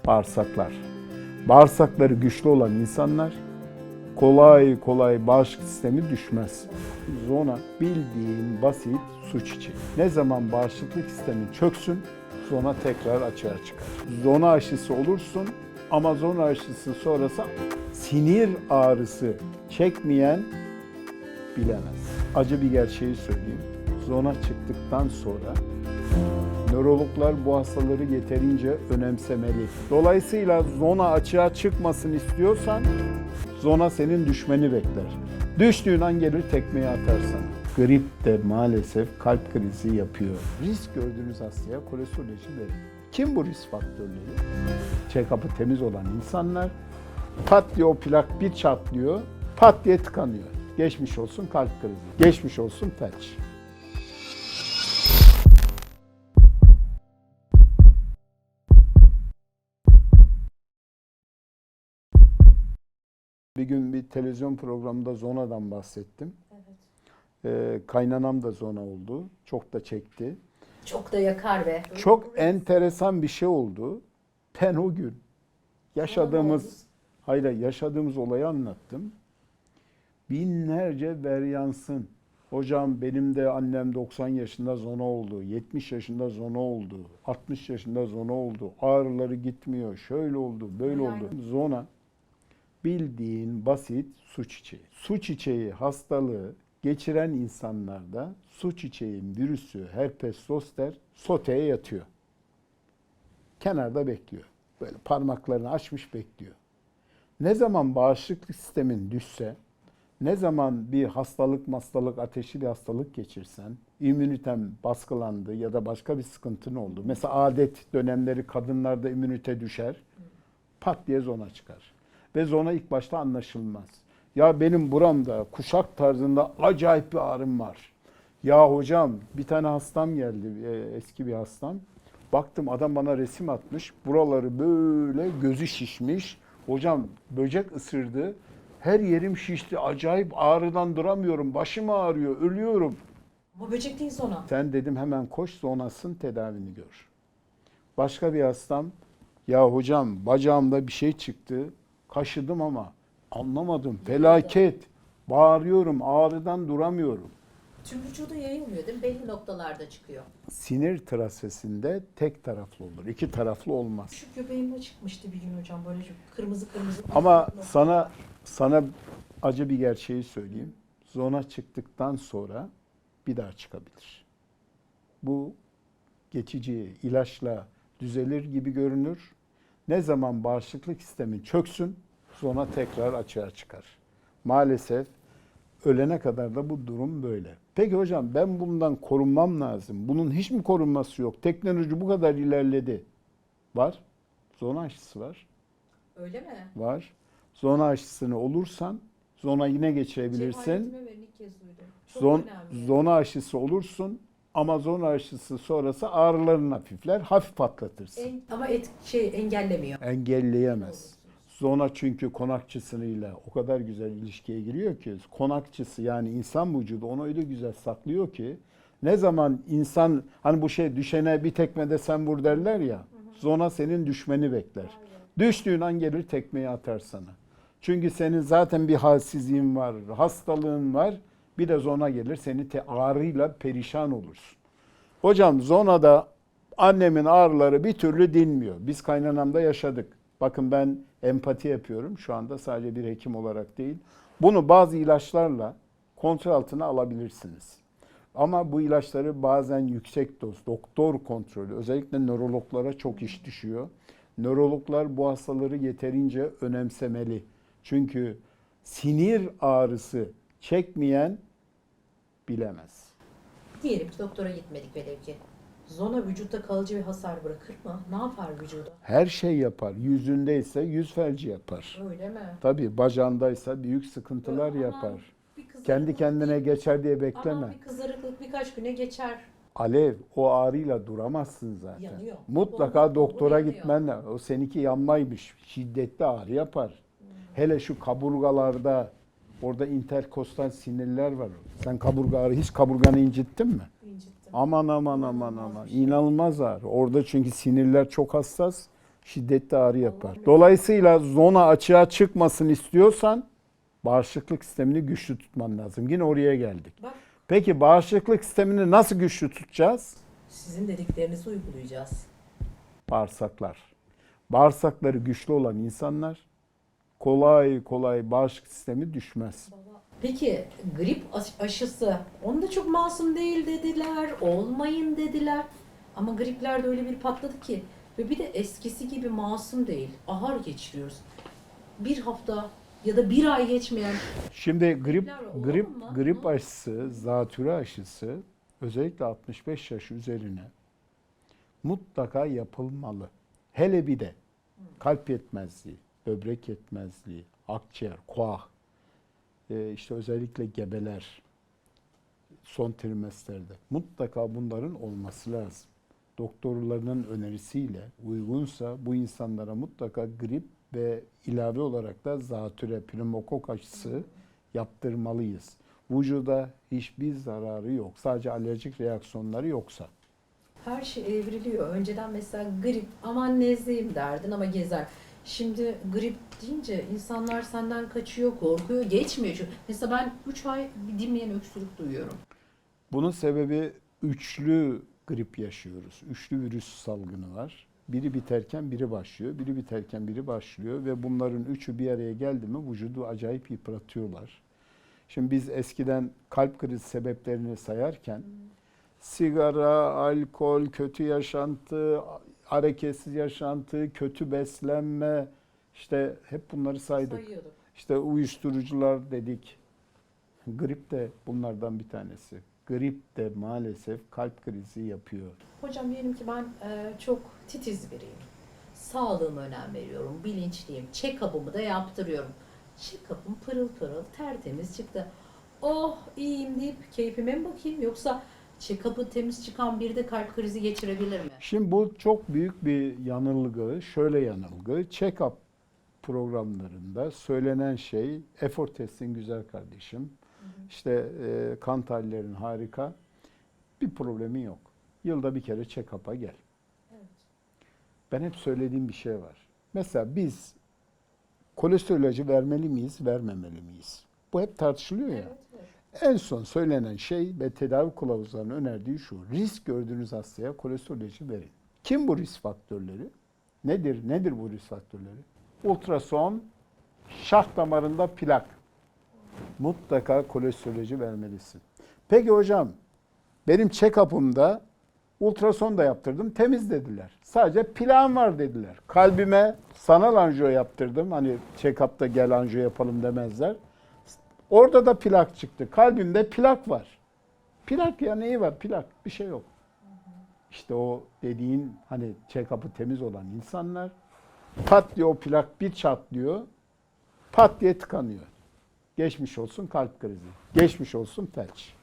Bağırsaklar. Bağırsakları güçlü olan insanlar kolay kolay bağışıklık sistemi düşmez. Zona bildiğin basit su çiçeği. Ne zaman bağışıklık sistemin çöksün, zona tekrar açığa çıkar. Zona aşısı olursun ama zona aşısı sonrası sinir ağrısı çekmeyen bilemez. Acı bir gerçeği söyleyeyim. Zona çıktıktan sonra nörologlar bu hastaları yeterince önemsemeli. Dolayısıyla zona açığa çıkmasın istiyorsan zona senin düşmeni bekler. Düştüğün an gelir tekmeyi atar sana. Grip de maalesef kalp krizi yapıyor. Risk gördüğünüz hastaya kolesteroloji verin. Kim bu risk faktörleri? Check-up'ı temiz olan insanlar, pat diye o plak bir çatlıyor, pat diye tıkanıyor. Geçmiş olsun kalp krizi, geçmiş olsun felç. Bir gün bir televizyon programında zonadan bahsettim. Evet. Kaynanam da zona oldu. Çok da çekti. Çok da yakar be. Çok enteresan bir şey oldu. Ben o gün yaşadığımız olayı anlattım. Binlerce varyansın. Hocam benim de annem 90 yaşında zona oldu, 70 yaşında zona oldu, 60 yaşında zona oldu, ağrıları gitmiyor, şöyle oldu, böyle oldu. Zona bildiğin basit su çiçeği. Su çiçeği hastalığı geçiren insanlarda su çiçeğin virüsü herpes zoster soteye yatıyor. Kenarda bekliyor. Böyle parmaklarını açmış bekliyor. Ne zaman bağışıklık sistemin düşse, ne zaman bir hastalık, ateşli bir hastalık geçirsen, immünitem baskılandı ya da başka bir sıkıntın oldu. Mesela adet dönemleri kadınlarda immünite düşer, pat diye zona çıkar. Ve zona ilk başta anlaşılmaz. Ya benim buramda kuşak tarzında acayip bir ağrım var. Ya hocam bir tane hastam geldi, eski bir hastam. Baktım adam bana resim atmış. Buraları böyle gözü şişmiş. Hocam böcek ısırdı. Her yerim şişti. Acayip ağrıdan duramıyorum. Başım ağrıyor, ölüyorum. Bu böcek değil zona. Sen dedim hemen koş zonasın tedavini gör. Başka bir hastam. Ya hocam bacağımda bir şey çıktı. Kaşıdım ama anlamadım. Felaket. Bağırıyorum, ağrıdan duramıyorum. Tüm vücuda yayılmıyor değil mi? Belli noktalarda çıkıyor. Sinir trasesinde tek taraflı olur. İki taraflı olmaz. Şu göbeğimde çıkmıştı bir gün hocam. Böyle kırmızı. Ama sana acı bir gerçeği söyleyeyim. Zona çıktıktan sonra bir daha çıkabilir. Bu geçici ilaçla düzelir gibi görünür. Ne zaman bağışıklık sistemin çöksün, zona tekrar açığa çıkar. Maalesef ölene kadar da bu durum böyle. Peki hocam ben bundan korunmam lazım. Bunun hiç mi korunması yok? Teknoloji bu kadar ilerledi. Var. Zona aşısı var. Öyle mi? Var. Zona aşısını olursan zona yine geçirebilirsin. Zona aşısı olursun ama zona aşısı sonrası ağrıların hafifler, hafif atlatırsın. Ama engellemiyor. Engelleyemez. Zona çünkü konakçısıyla o kadar güzel ilişkiye giriyor ki konakçısı yani insan vücudu onu öyle güzel saklıyor ki ne zaman insan hani bu düşene bir tekmede sen vur derler ya zona senin düşmeni bekler. Düştüğün an gelir tekmeyi atar sana. Çünkü senin zaten bir halsizliğin var, hastalığın var. Bir de zona gelir seni ağrıyla perişan olursun. Hocam zonada annemin ağrıları bir türlü dinmiyor. Biz kaynanamda yaşadık. Bakın ben empati yapıyorum şu anda sadece bir hekim olarak değil. Bunu bazı ilaçlarla kontrol altına alabilirsiniz. Ama bu ilaçları bazen yüksek doz, doktor kontrolü, özellikle nörologlara çok iş düşüyor. Nörologlar bu hastaları yeterince önemsemeli. Çünkü sinir ağrısı çekmeyen bilemez. Diyelim ki doktora gitmedik velev ki. Zona vücutta kalıcı bir hasar bırakır mı? Ne yapar vücuda? Her şey yapar. Yüzündeyse yüz felci yapar. Öyle mi? Tabii bacağındaysa büyük sıkıntılar yapar. Kendi kendine geçer diye bekleme. Ama bir kızarıklık birkaç güne geçer. Alev o ağrıyla duramazsın zaten. Yanıyor. Mutlaka doktora gitmen lazım. O seninki yanmaymış. Şiddetli ağrı yapar. Hele şu kaburgalarda orada interkostal sinirler var. Sen hiç kaburganı incittin mi? İncittim. Aman. İnanılmaz ağrı. Orada çünkü sinirler çok hassas. Şiddetli ağrı yapar. Dolayısıyla zona açığa çıkmasını istiyorsan bağışıklık sistemini güçlü tutman lazım. Yine oraya geldik. Bak, Peki bağışıklık sistemini nasıl güçlü tutacağız? sizin dediklerinizi uygulayacağız. Bağırsaklar. Bağırsakları güçlü olan insanlar kolay kolay bağışıklık sistemi düşmez. Peki grip aşısı, onu da çok masum değil dediler, olmayın dediler. Ama gripler de öyle bir patladı ki ve bir de eskisi gibi masum değil. Ahar geçiriyoruz. Bir hafta ya da bir ay geçmeyen Şimdi olur mu? grip aşısı, zatürre aşısı özellikle 65 yaş üzerine mutlaka yapılmalı. Hele bir de kalp yetmezliği, böbrek yetmezliği, akciğer, koah, işte özellikle gebeler son trimesterde mutlaka bunların olması lazım. Doktorlarının önerisiyle uygunsa bu insanlara mutlaka grip ve ilave olarak da zatürre, pneumokok aşısı yaptırmalıyız. Vücuda hiçbir zararı yok. Sadece alerjik reaksiyonları yoksa. her şey evriliyor. Önceden mesela grip, aman nezleyim derdin ama gezer. Şimdi grip deyince insanlar senden kaçıyor, korkuyor, geçmiyor. Çünkü mesela ben 3 ay bir dinmeyen öksürük duyuyorum. Bunun sebebi üçlü grip yaşıyoruz. Üçlü virüs salgını var. Biri biterken biri başlıyor, biri biterken biri başlıyor ve bunların üçü bir araya geldi mi vücudu acayip yıpratıyorlar. Şimdi biz eskiden kalp krizi sebeplerini sayarken sigara, alkol, kötü yaşantı, hareketsiz yaşantı, kötü beslenme, işte hep bunları saydık. Sayıyorduk. İşte uyuşturucular dedik. Grip de bunlardan bir tanesi. Grip de maalesef kalp krizi yapıyor. Hocam diyelim ki ben çok titiz biriyim. Sağlığıma önem veriyorum, bilinçliyim. Check-up'ımı da yaptırıyorum. Check-up'ım pırıl pırıl, tertemiz çıktı. Oh iyiyim deyip keyfime mi bakayım? Yoksa check-up'ı temiz çıkan biri de kalp krizi geçirebilir mi? Şimdi bu çok büyük bir yanılgı. Şöyle yanılgı. Check-up programlarında söylenen şey efor testin güzel kardeşim. İşte kan tahlillerin harika. Bir problemin yok. Yılda bir kere check-up'a gel. Evet. Ben hep söylediğim bir şey var. Mesela biz kolesterol ilacı vermeli miyiz, vermemeli miyiz? Bu hep tartışılıyor ya. Evet, evet. En son söylenen şey ve tedavi kılavuzlarının önerdiği şu. Risk gördüğünüz hastaya kolesterol ilacı verin. Kim bu risk faktörleri? Nedir bu risk faktörleri? Ultrason, şah damarında plak. Mutlaka kolesterol ilacı vermelisin. Peki hocam, benim check-up'ımda ultrason da yaptırdım, temiz dediler. Sadece plağım var dediler. Kalbime sanal anjiyo yaptırdım. Hani check-up'ta gel anjiyo yapalım demezler. Orada da plak çıktı. Kalbimde plak var. Plak ya neyi var? Plak. Bir şey yok. İşte o dediğin hani check-up'ı temiz olan insanlar pat diye o plak bir çatlıyor. Pat diye tıkanıyor. Geçmiş olsun kalp krizi. Geçmiş olsun felç.